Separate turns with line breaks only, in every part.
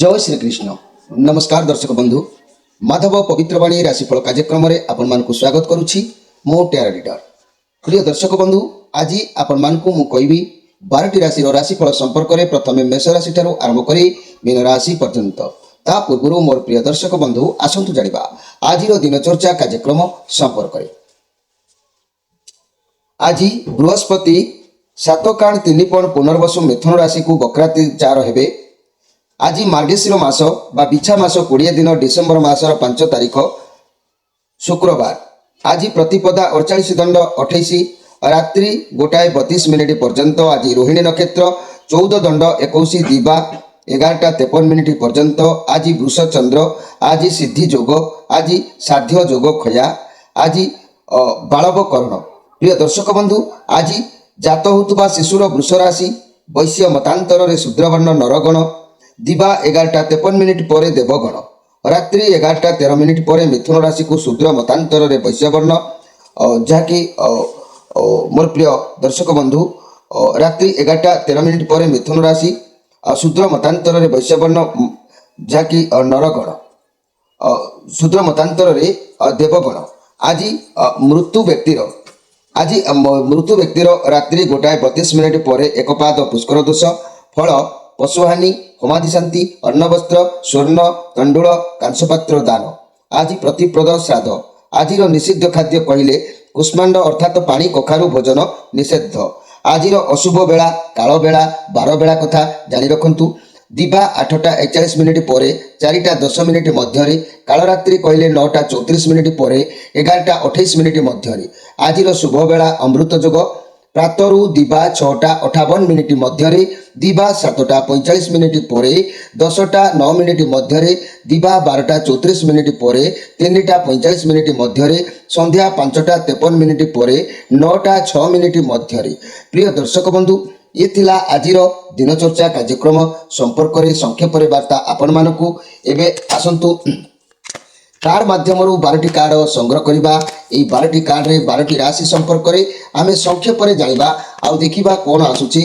जय श्री कृष्ण। नमस्कार दर्शक बंधु, माधव पवित्रवाणी राशिफल कार्यक्रम में आपण स्वागत करुच्ची। मो टेरा रीडर। प्रिय दर्शक बंधु, आज आपण मु कहबी 12टी राशि राशिफल संपर्क में प्रथम मेष राशि ठारू आरंभ कर मीन राशि पर्यंत। ता पूर्व मोर प्रिय दर्शक बंधु आसतु जानिबा आज दिनचर्चा कार्यक्रम संपर्क में। आज बृहस्पति 7 काण 3 पण पुनर्वसु मिथुन राशि को वक्राति 4 हेबे। आज मार्गशीर मास बा बिछा मास 20 दिन डिसेम्बर मासर 5 तारीख शुक्रवार। आज प्रतिपदा 48 दंड 28 रात्रि 1:32 पर्यंत। आज रोहिणी नक्षत्र 14 दंड 21 दिवा 11:53 पर्यंत। आज वृष चंद्र। आज सिद्धि योग। आज साध्य योग खया। आज बालव कर्ण। प्रिय दर्शक बंधु, आज जात होतुबा शिशुर वृष राशि वैश्य मतांतर शूद्रवर्ण नरगण। दिवा 11:53 पर देवगण। रात्रि 11:13 पर मिथुन राशि को शूद्र मतांतर वैश्यवर्ण। जहाँकि मोर प्रिय दर्शक बंधु, रात्रि 11:13 पर मिथुन राशि शूद्र मतांतर वैश्यवर्ण, जहाँकि नरगण, शूद्र मतांतर देवगण। आज मृत्यु व्यक्तिर रात्रि 1:32 पर एकपाद पुष्कर दोष। फल पशुहानि, होमादि शांति, अन्न वस्त्र, स्वर्ण, तंडुल, कांसपात्र दान। आज प्रतिप्रद श्राद्ध। आज निषिद्ध खाद्य कहले कुष्मांड अर्थात पानी कखारु भोजन निषेध। आज अशुभ बेला काल बेला 12 बेला कथा जानी रखंतु। दिवा 8:41 पर 4:10 मध्य। कालरात्रि कहले 9:34 पर 11:28 मध्य। आज शुभ बेला अमृत योग। प्रातरु दिवा 6:58 मध्य। दिवा 7:45 पर 10:09 मध्य। दिवा 12:34 पर 3:45 मध्य। संध्या 5:53 पर 9:06 मध्य। प्रिय दर्शक बंधु, ये थिला आजिर दिनचर्चा कार्यक्रम संपर्क में संक्षेप वार्ता आपण मानकु। एबे आसंतु कार्ड माध्यम 12टी कार्ड संग्रह करवा। ये 12टी कार्ड रे 12टी राशि संपर्क में आम संक्षेप में जाना आ देखा कौन आसूची।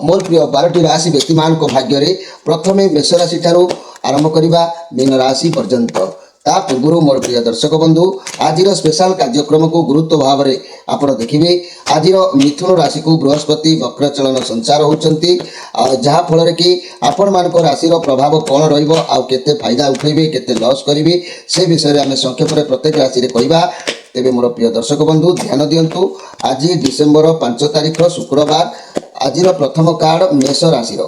मोर प्रिय 12टी राशि व्यक्ति मान भाग्य रे प्रथमे मेष राशि ठारू आरंभ करवा मीन राशि पर्यंत। ता पूर्व मोर प्रिय दर्शक बंधु, आज स्पेशल कार्यक्रम को गुरुत्व भाव में आप देखिए। आज मिथुन राशि को बृहस्पति वक्र चलन संचार होती, जहाँफल कि आपण मान राशि प्रभाव कौन रते फायदा उठेबे केते लॉस करेंगे से विषय में आम संक्षेप में प्रत्येक राशि में कहवा। तेरे मोर प्रिय दर्शक बंधु ध्यान दिंतु। आज डिसेम्बर 5 तारीख शुक्रवार। आज प्रथम कार्ड मेष राशि।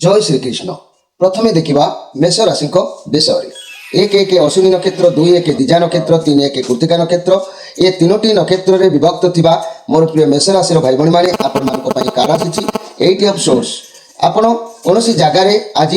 जय श्री कृष्ण। प्रथमे देखिबा मेष राशि विषय। 1 अश्विनी नक्षत्र, 2 दिजा नक्षत्र, 3 कृतिका नक्षत्र। ये 3टी नक्षत्र रे विभक्त थिबा मोर प्रिय मेष राशि भाई भणी माने आपण मानको पई कार्ड आसी 8 ऑफ सोर्स। आपण कौनसी जगार आज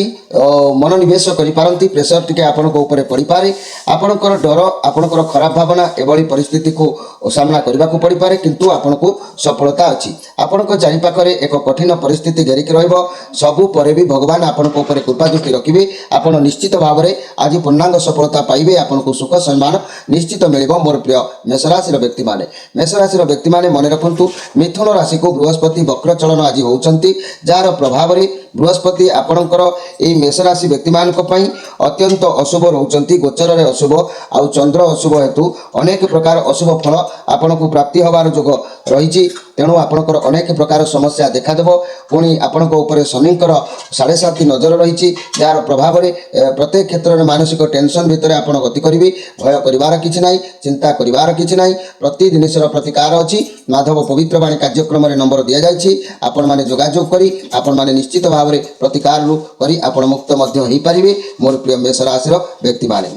मनोनिवेश करि प्रेसर टिके आपण ऊपर पड़ पारे। आपणकर डर, आपणकर खराब भावना एभली परिस्थिति को सामना करने को पड़ पारे, किंतु आपण को सफलता अच्छी। आपण चारिपाखे एक कठिन परिस्थिति घेरिक रहिबो। सबु परे भी भगवान आपण ऊपर कृपा दृष्टि रखिबे। आपण निश्चित भाव में आज पूर्णांग सफलता पाइबे। आपण को सुख सम्मान निश्चित मिलिबो। मोर प्रिय मेष राशि व्यक्ति माने, मेष राशि व्यक्ति माने मन रखंतु, मिथुन राशि को बृहस्पति वक्र चलन आज होउचंती, जार प्रभाव रे बृहस्पति आपणकर यही मेष राशि व्यक्ति मान अत्यंत अशुभ रोचंती। गोचर रे अशुभ आउ चंद्र अशुभ हेतु अनेक प्रकार अशुभ फल आपण को प्राप्ति होबार जोग रही। तेणु आपणकर अनेक प्रकार समस्या देखादेव। पुणी आपण ऊपर शनिकर 7.5 नजर रही, जार प्रभाव में प्रत्येक क्षेत्र में मानसिक टेंशन भितर आप गति करेंगे। भय करार कि ना, चिंता करार कि ना, प्रति जिनसर प्रतिकार अच्छी। माधव पवित्रवाणी कार्यक्रम नंबर दि जाए, आपण मैंने जोगाजोग करी आपण मैंने निश्चित भाव में प्रतिकार करी आपण मुक्त हो पारे। मोर प्रिय मेष राशि व्यक्ति माने,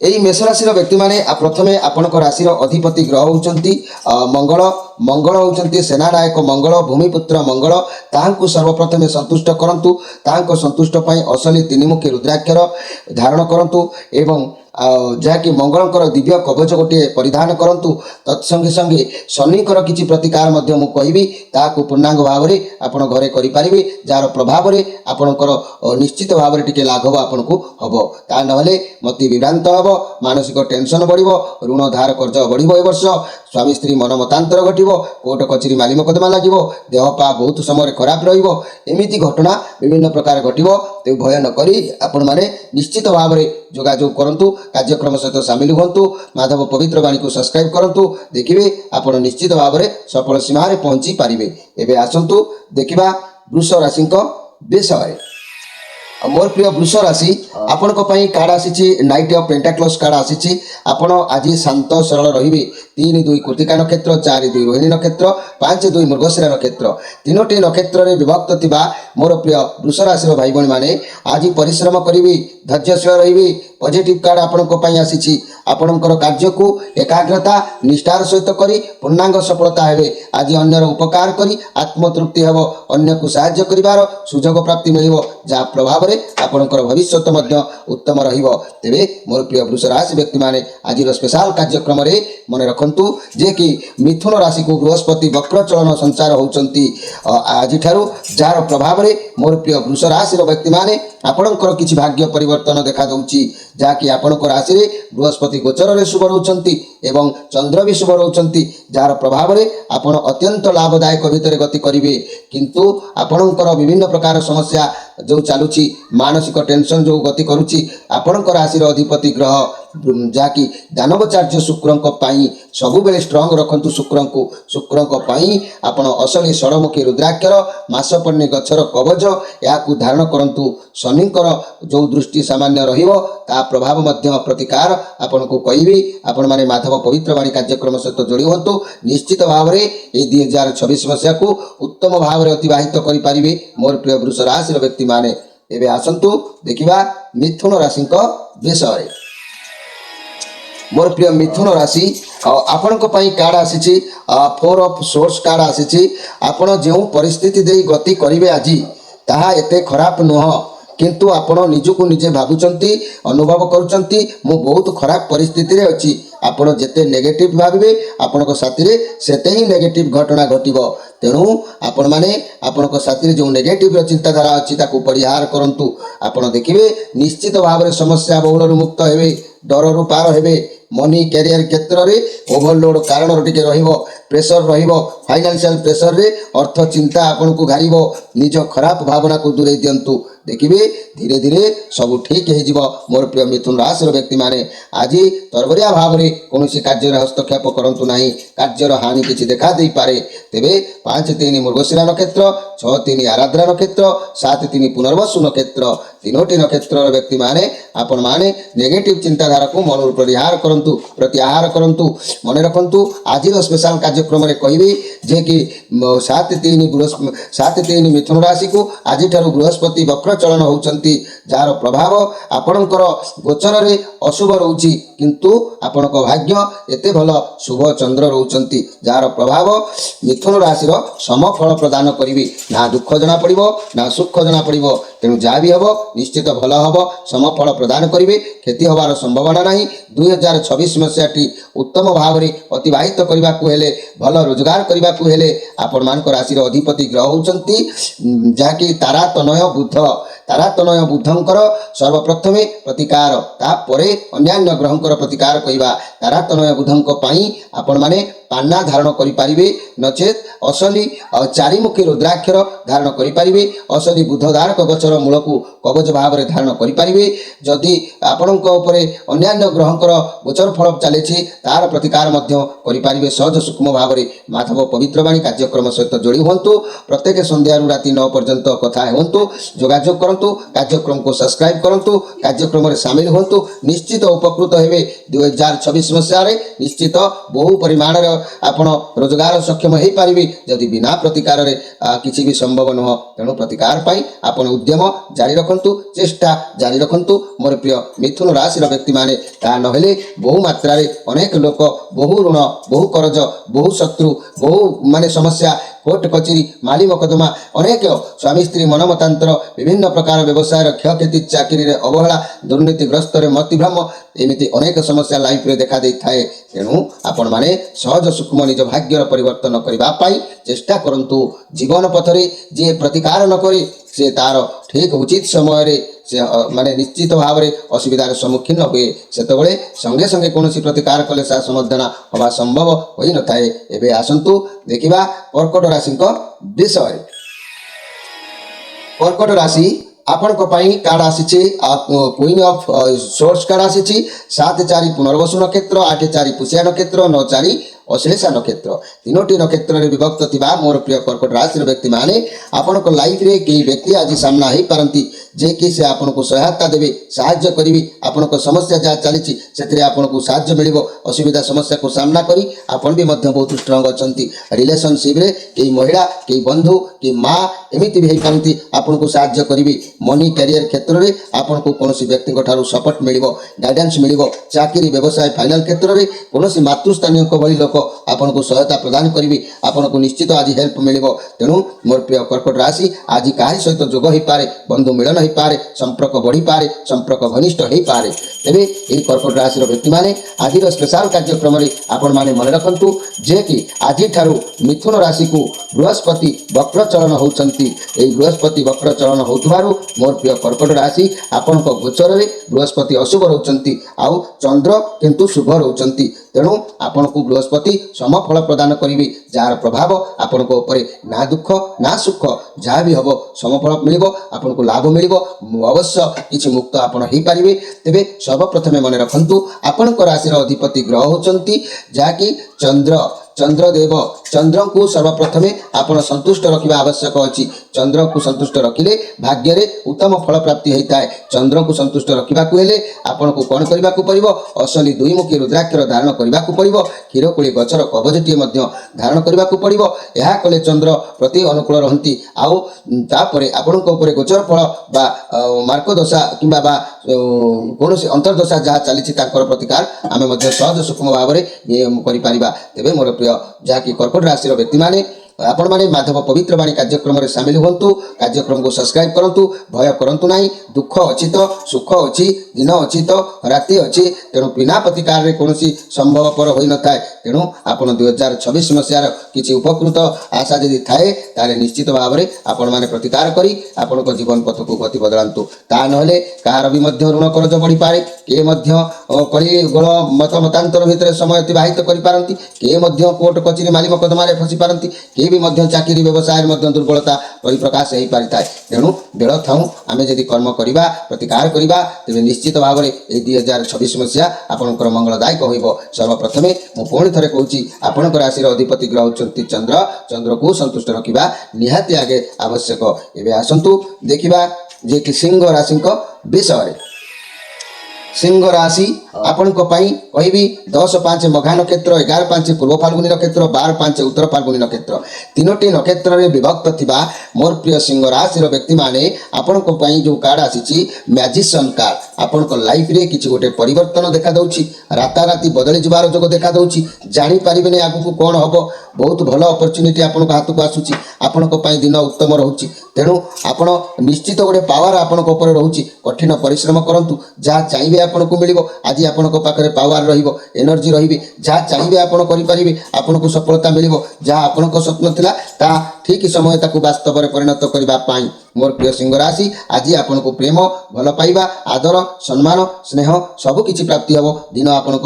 यही मेष राशि व्यक्ति माने प्रथमे आपण राशि अधिपति ग्रह होती मंगल। मंगल होती सेनानायक मंगल, भूमिपुत्र मंगल। ताहांकु सर्वप्रथमे संतुष्ट करंतु। ताहांको संतुष्ट पई असली 3मुखी रुद्राक्षर धारण करंतु एवं जहाँकि मंगलकर दिव्य कवच गोटे परिधान करंतु। तत्संगे संगे शनिकर किछि प्रतिकार मध्य मु कहबी, ताहाकु पूर्णांग भाव में आपण घरे करि पारिबे, जार प्रभाव में आपणकर निश्चित भाव में टिके लाघव आपन को हबो। ता नहले मति विभ्रांत हबो, मानसिक टेंशन बढ़िबो, ऋण धार कर्ज बढ़िबो। ए वर्ष स्वामी स्त्री मन मतांतर घटिबो कोर्ट कचेरी माली मकदमा लागिबो देह पा बहुत समय खराब रहिबो एमिति घटना विभिन्न प्रकार घटिबो ते भय न करी आपण माने निश्चित भाव में जोगाजोग करंतु कार्यक्रम सहित सामिल हुंतु माधव पवित्र वाणी को सब्सक्राइब करंतु देखिबे आपण निश्चित भाव में सफल सीमा रे पहुंची पारिबे। एबे आसंतु देखिबा वृष राशि विषय। मोर प्रिय वृष राशि आपण कार्ड आसी नाइट ऑफ पेंटाक्लस कार्ड आसी आपण आज शांत सरल रहिबे 3-2 कृतिका नक्षत्र 4-2 रोहिणी नक्षत्र 5-2 मृगशिरा नक्षत्र तीनोटी नक्षत्र रे विभक्त थिबा मोर प्रिय वृष राशि भाई बहन माने आज परिश्रम करिवे धैर्यशील रहिबे पॉजिटिव कार्ड आपण आसी आपणकर कार्य को एकाग्रता निष्ठार सहित करी पूर्णांग सफलता हेबे आज अन्यर उपकार करी आत्मतृप्ति हेबो अन्य को सहाय्य करिवार सुजोग प्राप्ति मिलिबो जा प्रभाव रे आपणकर भविष्यत मध्य उत्तम रहिबो। तेबे मोर प्रिय वृष राशि व्यक्ति माने आज स्पेशल कार्यक्रम रे मन रखंतु जे कि मिथुन राशि को बृहस्पति वक्र चलन संचार होउचंती आज ठारू जार प्रभाव रे मोर प्रिय वृष राशि व्यक्ति माने आपणकर किछि भाग्य परिवर्तन देखा दउची जाकि आपणकर राशि रे बृहस्पति गोचर रे शुभ रहउचंती एवं चंद्र भी शुभ रहउचंती जार प्रभाव रे आपण अत्यंत लाभदायक भितर गति करिवे किंतु आपणकर विभिन्न प्रकार समस्या जो चालुची मानसिक टेंशन जो गति करुची आपणकर राशि रो अधिपति ग्रह जाकि दानवचार्य शुक्रंक पाई सबु बेले स्ट्रांग रखंतु शुक्रंक पाई आपण असली षडमुखी रुद्राक्षर मासपन्नी गछर कवच याकू धारण करंतु शनिकर जो दृष्टि सामान्य रहिबो ता प्रभाव मध्य प्रतिकार आपनको कहिबी आपण माने माधव पवित्र वाणी कार्यक्रम सहित जोड़ी हुंतु निश्चित भाव रे ए 2026 मसिया को उत्तम भाव रे अतिबाहित करि पारिबे मोर प्रिय वृष राशि रो व्यक्ति माने। एबे आसंतु देखिबा मिथुन राशि विषय। मोर प्रिय मिथुन राशि आपण कार्ड आसी 4 ऑफ सोर्स कार्ड आसी आपण जो परिस्थिति दे गति करिवे आज ताहा एते खराब नुह किंतु आपण निजको निजे भाबुचंती अनुभव करूचंती मु बहुत खराब परिस्थिति रे अछि आपण जेते नेगेटिव भाबिबे आपनको साथी रे सेते ही नेगेटिव घटना घटिबो तेणु आपण माने आपनको साथी रे जो नेगेटिव चिंताधारा अछि ताकू परिहार करंतु आपण देखिबे निश्चित भाव रे समस्या बहुल मुक्त हेबे डर रु पार हेबे मनी कैरियर क्षेत्र में ओवरलोड कारण टिके रहिबो प्रेशर रहिबो फाइनेंशियल प्रेशर रे अर्थ चिंता आपन को घारिबो निज खराब भावना को दूरे दियंतु देखिबे धीरे धीरे सब ठीक हे जिवो। मोर प्रिय मिथुन राशि व्यक्ति माने आज तरबरिया भाव रे कोनोसी कार्य रे हस्तक्षेप करंतु नाही कार्यर हानि किछि देखा देई पारे। तेबे 5-3 मृगशिरा नक्षत्र 6-3 आराद्रा नक्षत्र 7-3 पुनर्वसु नक्षत्र तीनोटी नक्षत्र व्यक्ति माने आपण माने नेगेटिव चिंताधारा को मन परिहार करंतु प्रत्याहार करंतु मन रखंतु आज स्पेशल कार्यक्रम रे कहिबे जे कि 7-3 मिथुन राशि को आज ठारू बृहस्पति वक्र चलन होउचंती जार प्रभाव आपणकर गोचर रे अशुभ रहउची किंतु आपणक भाग्य एते भल शुभ चंद्र रहउचंती जार प्रभाव मिथुन राशि रो समफल प्रदान करिवे ना दुख जना पड़िबो ना सुख जना पड़िबो तेणु जा भी हबो निश्चित भल हबो समफल प्रदान करिवे क्षति होबार संभावना नाही। 2026 मसियाटी उत्तम भाव रे अतिबाहित करबा को हेले भल रोजगार करबा को हेले आपण मानक राशि रो अधिपति ग्रह होउचंती जाकि तारातनय बुद्धंकर सर्वप्रथमे प्रतिकार तापरे अन्यान्य ग्रहंकर प्रतिकार कहिबा तारातनय बुद्धंक पाई आपण माने पान्ना धारण करि पारिबे नचेत असली चारिमुखी रुद्राक्षर धारण करि पारिबे असली बुद्धदारक गछर मूल को कवच भाव रे धारण करि पारिबे जदि आपणक उपरे अन्यान्य ग्रहंकर गोचर फल चलेछि तार प्रतिकार मध्य करि पारिबे सहज सूक्ष्म भाव रे माधव पवित्र वाणी कार्यक्रम सहित जोड़ी हुंतु प्रत्येक संध्या राति 9 पर्यंत कथा हुंतु जोगाजोग करंतु कार्यक्रम को सब्सक्राइब करंतु कार्यक्रम रे शामिल हुंतु निश्चित उपकृत हेबे। 2026 मसिया रे निश्चित बहु परिमाण रे आपण रोजगार सक्षम हे पारिबे जदि बिना प्रतिकार रे किछि भी संभव न हो तेणु प्रतिकार पाई आपण उद्यम जारी रखंतु चेष्टा जारी रखंतु। मोर प्रिय मिथुन राशि व्यक्ति माने ता नहेले बहु मात्रा रे अनेक लोक बहु ऋण बहु कर्ज बहु शत्रु बहु माने समस्या कोर्ट कचेरी माली मकदमा अनेक स्वामी स्त्री मनमतांतर विभिन्न प्रकार व्यवसाय क्षयक्षति चाकरी रे अवहेला दुर्नीतिग्रस्त रे मतिभ्रम एमती अनेक समस्या लाइफ रे देखा दे थाए तेणु आपण माने सहज सूक्ष्म निज भाग्यर परिवर्तन करने चेष्टा करंतु जीवन पथरे जे प्रतिकार न करे से तार ठीक उचित समय रे से माने निश्चित भाव में असुविधार सम्मुखीन हुए से संगे संगे कौन प्रतिकार कले सा समाधान हवा संभव हो न थाए। एबे आसंतु देखिबा कर्कट राशि विषय। कर्कट राशि आपण कार्ड आसी क्वीन ऑफ सोर्स कार्ड आसी 7-4 पुनर्वसु नक्षत्र 8-4 पुष्या नक्षत्र 9-4 अश्लेषा नक्षत्र तीनोटी नक्षत्र में विभक्त थिबा मोर प्रिय कर्कट राशि व्यक्ति माने आपण को लाइफ रे कई व्यक्ति आज सामना हो पारती जे कि से आपन को सहायता देवे साहाय्य करी आपन को समस्या जहाँ चली से आपन को साहाय्य मिल असुविधा समस्या को सामना करी आपन भी मध्य बहुत स्ट्रांग अच्छी रिलेशनशिप रे कई महिला कई बंधु कई माँ एमती भी पारती आपन को साहाय्य करी मनी कैरियर क्षेत्र में आपन को कौन व्यक्ति सपोर्ट मिल गाइडेंस मिल चाकरी व्यवसाय फाइनाल क्षेत्र में कौन मातृस्थानीय भली लोक आपन को सहायता प्रदान करी आपन को निश्चित आज हेल्प मिल। तेणु मोर प्रिय कर्कट राशि आज कहा सहित जोग हो पारे बंधु मिलन हो पारे संपर्क बढ़ी पारे संपर्क घनिष्ठ हो पारे। तेरे यही कर्कट राशि व्यक्ति माने आज स्पेशल कार्यक्रम में आपण माने मन रखु जे कि आज मिथुन राशि को बृहस्पति वक्र चलन होती बृहस्पति वक्र चलन होतबारु मोर प्रिय कर्कट राशि आपण गोचर में बृहस्पति अशुभ रोचंती आउ चंद्र किंतु शुभ रोचंती। तेणु आपण को बृहस्पति समफल प्रदान करी जार प्रभाव आपण को ऊपर ना दुख ना सुख जहाँ भी हम समफल मिल आपन को लाभ मिल अवश्य किसी मुक्त आपड़ हो पारे। तेरे सर्वप्रथमे मन रखु आपण राशि अधिपति ग्रह होती जहाँकि चंद्र चंद्रदेव चंद्र को सर्वप्रथमे आपण संतुष्ट रखा आवश्यक अच्छी चंद्र को संतुष्ट रखिले भाग्य रे उत्तम फल प्राप्ति होता है। चंद्र को संतुष्ट रखा आपण को कौन करने को पड़ो असली दुईमुखी रुद्राक्षर धारण करने को पड़ो क्षीरकोड़ी गचर कवचटी धारण करने को पड़ो यह कले चंद्र प्रति अनुकूल रहती आउे आपण गोचर फल बा मार्कदशा कि कौन अंतर्दशा जहाँ चली प्रतिकार आम सहज सूक्ष्म भाव में कर। तेरे मोर प्रिय जहाँकि कर्कट राशि व्यक्ति माने आपण माने माधव पवित्र वाणी कार्यक्रम में सामिल हूँ कार्यक्रम को सब्सक्राइब करूँ भय करूँ ना दुख अच्छी तो सुख अच्छी दिन अच्छी तो राति अच्छी तेणु बिना प्रतिकार में कौन संभवपर हो न था। तेणु आपण 2026 मसीहार किसी उपकृत आशा जदि थाए ताले निश्चित भाव में आपण माने प्रतिकार करी आपण को जीवन पथ को गति बदलांतु ता नहले कहार भी ऋण कर्ज बढ़ी पारे किए कली गोल मत मतांतर भितर समय अतिबाहित करि किए कोर्ट कचेरी माली मकदमा फसी पारती किए भी चाकरी व्यवसाय दुर्बलता परिप्रकाश हो पारि था। तेणु बेल थाऊ आम जदि कर्म करवा प्रतिकार करवा तेज निश्चित भाव में 2026 मसीहा आपंकर मंगलदायक हो। सर्वप्रथमे मुझे थे कहूँ आपण राशि अधिपति ग्रह होती चंद्र चंद्र को संतुष्ट रखा निहाती आगे आवश्यक। एवं आसतु देखा जे कि सिंह राशि विषय। सिंह राशि आपण कहि 10-5 मघा नक्षत्र 11-5 पूर्व फाल्गुनी नक्षत्र 12-5 उत्तर फाल्गुनी नक्षत्र तीनोटी नक्षत्र में विभक्त थिबा मोर प्रिय सिंह राशि व्यक्ति माने आपण जो कार्ड आसी मैजिशियन कार्ड आपण लाइफ रे किसी गोटे परिवर्तन देखा दउछि राताराति बदली जबार जोग देखा दउछि जानि पारिबेनी आगु कौन हम बहुत भल अपॉर्चुनिटी आपण हाथ को आसुछि आपण दिन उत्तम रोचे। तेणु आपण निश्चित गोटे पावर आपण रोचे कठिन परिश्रम करंतु जहाँ चाहिए आपन को मिल आज आपण पाखे पावर रहिबो एनर्जी रही जहाँ चाहिए आपण करें आपन को सफलता मिल जहाँ आपण स्वप्न थिला ता ठीक समय ताकू वास्तव में परिणत करने मोर प्रिय सिंह राशि आज आपन को प्रेम भल पाइबा आदर सम्मान स्नेह सबकि प्राप्ति हम दिन आपण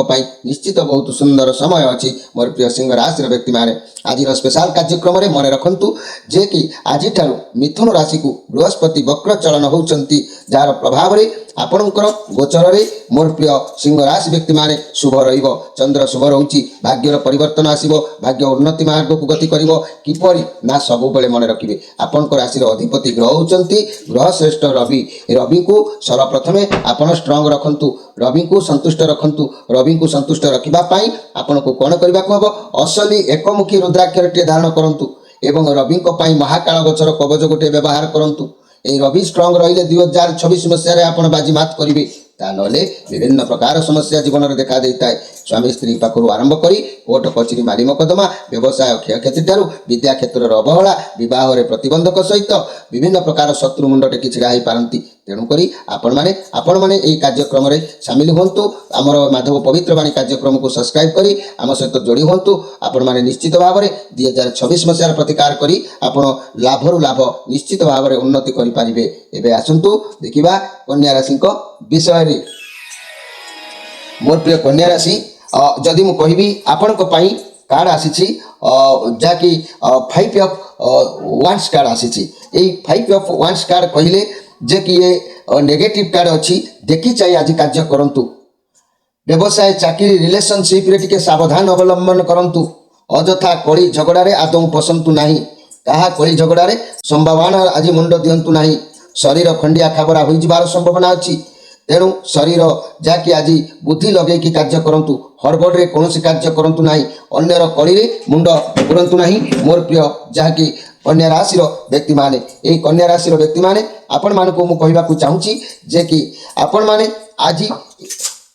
निश्चित बहुत सुंदर समय अच्छी। मोर प्रिय सिंह राशि व्यक्ति माने आज स्पेशल कार्यक्रम में मन रखु जे कि आज मिथुन राशि को बृहस्पति वक्र चलन होती जार प्रभाव में आपणकर गोचर में मोर प्रिय सिंह राशि व्यक्ति माने शुभ रहिबो चंद्र शुभ रोची भाग्यर परिवर्तन आसिबो भाग्य उन्नति मार्ग को गति करिवो किपरि ना सब बेले मन रखिबे। आपणकर राशि अधिपति ग्रह होचंती ग्रह श्रेष्ठ रवि रवि को सर्वप्रथमे आपण स्ट्रांग रखंतु रवि को संतुष्ट रखंतु रवि को संतुष्ट रखिबा पई आपण को कोन करबा को हबो असली एकमुखी रुद्राक्षरटी धारण करंतु एवं रवि को पई महाकाल गोचर कवच गोटे व्यवहार करंतु। ए रवि स्ट्रांग रहिले 2026 मसीह आपण बाजी मात करिवे ता नले विभिन्न प्रकार समस्या जीवन में देखा देता है। स्वामी स्त्री पाखु आरंभ करी कोर्ट कचेरी माली मकदमा व्यवसाय क्षयक्षति ठारू विद्या क्षेत्र अवहेला विवाह प्रतिबंधक सहित विभिन्न प्रकार शत्रु मुंड टेकी छिड़ा हो पारती तेणुक आपण मैंने यही कार्यक्रम में सामिल हूँ आमर माधव पवित्र बाणी कार्यक्रम को सब्सक्राइब करी आम सहित जोड़ी हूँ आपण मैंने निश्चित भाव में 2026 मसीहार प्रतिकार करी आपण लाभरु लाभ निश्चित भाव में उन्नति करें। एवं आसतु देखा कन्या राशि विषय में मोर प्रिय कन्या राशि जदि मु कहबी आपण कार्ड आसी जहाँकि 5 ऑफ वांड्स कार्ड आसी 5 ऑफ वांड्स कार्ड कहले जे कि ये नेगेटिव कार्ड अच्छी देखी चाहिए आज कार्य करंतु व्यवसाय चाकरी रिलेशनशिप रे टिके सावधान अवलंबन करंतु अजथा कली झगड़ा रे आदौ पसंतु नाही कहा कली झगड़ा रे संभावना आज मुंड दियंतु नाही शरीर खंडिया खाबरा होई जिबार संभावना अछि तेणु शरीर जहाँकि आज बुद्धि लगे कि कार्य करंतु हड़बड़ रे कौन कार्य करंतु नाही अन्यर कली रे मुंड पुरंतु नाही। मोर प्रिय जहाँकि कन्या राशि व्यक्ति माने यही कन्या राशि व्यक्ति माने आपण मानक मु कहबाकू चाहूँगी जे कि आपण माने आज